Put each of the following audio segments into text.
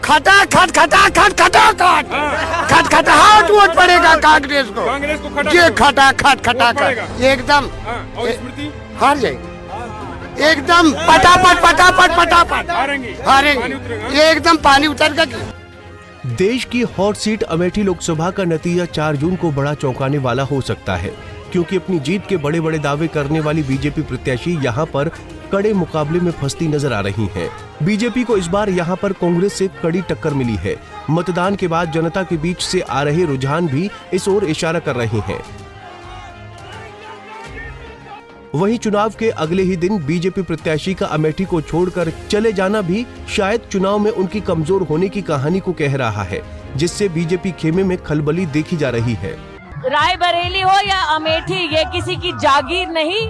खटा खट खटा खट खटा खट खट खटाहट वोट पड़ेगा कांग्रेस को। ये खटा खट खटा खट एकदम हार जाएगी, एकदम पटापट पटापट पटापट हारेंगे, ये एकदम पानी उतर गया। देश की हॉट सीट अमेठी लोकसभा का नतीजा 4 जून को बड़ा चौंकाने वाला हो सकता है, क्योंकि अपनी जीत के बड़े बड़े दावे करने वाली बीजेपी प्रत्याशी यहां पर कड़े मुकाबले में फंसती नजर आ रही हैं। बीजेपी को इस बार यहां पर कांग्रेस से कड़ी टक्कर मिली है। मतदान के बाद जनता के बीच से आ रहे रुझान भी इस ओर इशारा कर रहे हैं। वहीं चुनाव के अगले ही दिन बीजेपी प्रत्याशी का अमेठी को छोड़कर चले जाना भी शायद चुनाव में उनकी कमजोर होने की कहानी को कह रहा है, जिससे बीजेपी खेमे में खलबली देखी जा रही है। रायबरेली हो या अमेठी, ये किसी की जागीर नहीं।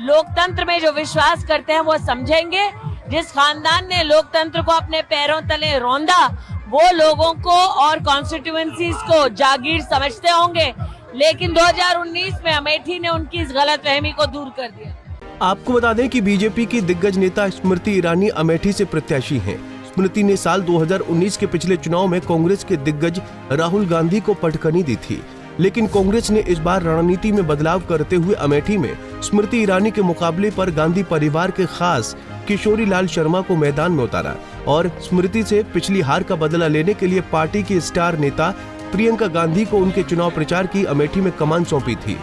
लोकतंत्र में जो विश्वास करते हैं वो समझेंगे। जिस खानदान ने लोकतंत्र को अपने पैरों तले रौंदा, वो लोगों को और कॉन्स्टिट्यूएंसीज को जागीर समझते होंगे, लेकिन 2019 में अमेठी ने उनकी इस गलतफहमी को दूर कर दिया। आपको बता दें कि बीजेपी की दिग्गज नेता स्मृति ईरानी अमेठी से प्रत्याशी हैं। स्मृति ने साल 2019 के पिछले चुनाव में कांग्रेस के दिग्गज राहुल गांधी को पटखनी दी थी, लेकिन कांग्रेस ने इस बार रणनीति में बदलाव करते हुए अमेठी में स्मृति ईरानी के मुकाबले पर गांधी परिवार के खास किशोरी लाल शर्मा को मैदान में उतारा और स्मृति से पिछली हार का बदला लेने के लिए पार्टी की स्टार नेता प्रियंका गांधी को उनके चुनाव प्रचार की अमेठी में कमान सौंपी थी।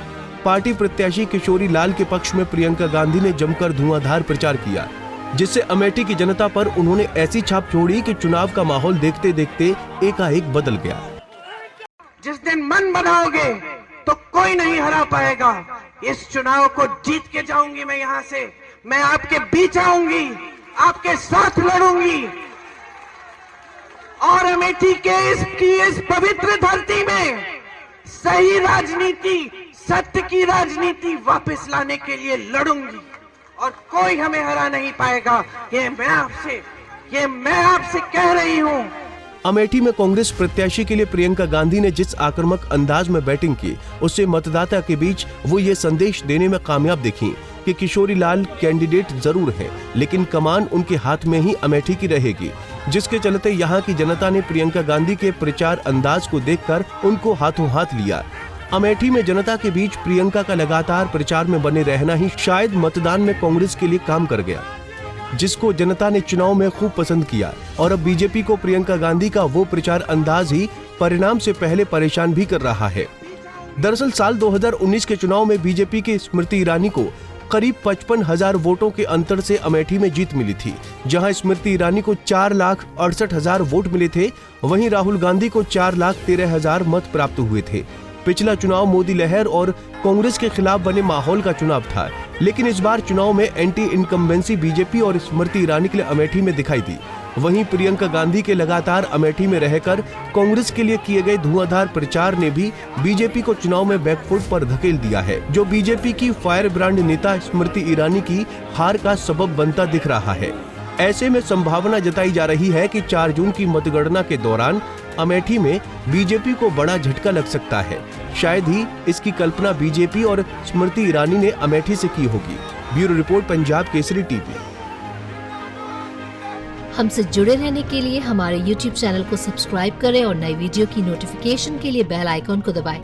पार्टी प्रत्याशी किशोरी लाल के पक्ष में प्रियंका गांधी ने जमकर धुआंधार प्रचार किया, जिससे अमेठी की जनता पर उन्होंने ऐसी छाप छोड़ी कि चुनाव का माहौल देखते देखते एकाएक बदल गया। जिस दिन मन बनाओगे तो कोई नहीं हरा पाएगा। इस चुनाव को जीत के जाऊंगी मैं यहाँ से। मैं आपके बीच आऊंगी, आपके साथ लड़ूंगी और अमेठी के इस पवित्र धरती में सही राजनीति, सत्य की राजनीति वापस लाने के लिए लड़ूंगी और कोई हमें हरा नहीं पाएगा। ये मैं आपसे कह रही हूँ। अमेठी में कांग्रेस प्रत्याशी के लिए प्रियंका गांधी ने जिस आक्रामक अंदाज में बैटिंग की, उससे मतदाता के बीच वो ये संदेश देने में कामयाब दिखी कि किशोरी लाल कैंडिडेट जरूर है, लेकिन कमान उनके हाथ में ही अमेठी की रहेगी, जिसके चलते यहाँ की जनता ने प्रियंका गांधी के प्रचार अंदाज को देखकर उनको हाथों हाथ लिया। अमेठी में जनता के बीच प्रियंका का लगातार प्रचार में बने रहना ही शायद मतदान में कांग्रेस के लिए काम कर गया, जिसको जनता ने चुनाव में खूब पसंद किया और अब बीजेपी को प्रियंका गांधी का वो प्रचार अंदाज ही परिणाम से पहले परेशान भी कर रहा है। दरअसल साल 2019 के चुनाव में बीजेपी की स्मृति ईरानी को करीब 55,000 वोटों के अंतर से अमेठी में जीत मिली थी, जहां स्मृति ईरानी को 4,68,000 वोट मिले थे। वहीं राहुल गांधी को 4,13,000 मत प्राप्त हुए थे। पिछला चुनाव मोदी लहर और कांग्रेस के खिलाफ बने माहौल का चुनाव था, लेकिन इस बार चुनाव में एंटी इनकम्बेंसी बीजेपी और स्मृति ईरानी के लिए अमेठी में दिखाई दी। वहीं प्रियंका गांधी के लगातार अमेठी में रहकर कांग्रेस के लिए किए गए धुआंधार प्रचार ने भी बीजेपी को चुनाव में बैकफुट पर धकेल दिया है, जो बीजेपी की फायर ब्रांड नेता स्मृति ईरानी की हार का सबब बनता दिख रहा है। ऐसे में संभावना जताई जा रही है कि 4 जून की मतगणना के दौरान अमेठी में बीजेपी को बड़ा झटका लग सकता है। शायद ही इसकी कल्पना बीजेपी और स्मृति ईरानी ने अमेठी से की होगी। Bureau report, Punjab Kesari TV. हमसे जुड़े रहने के लिए हमारे YouTube चैनल को सब्सक्राइब करें और नई वीडियो की नोटिफिकेशन के लिए बेल आइकॉन को दबाएं।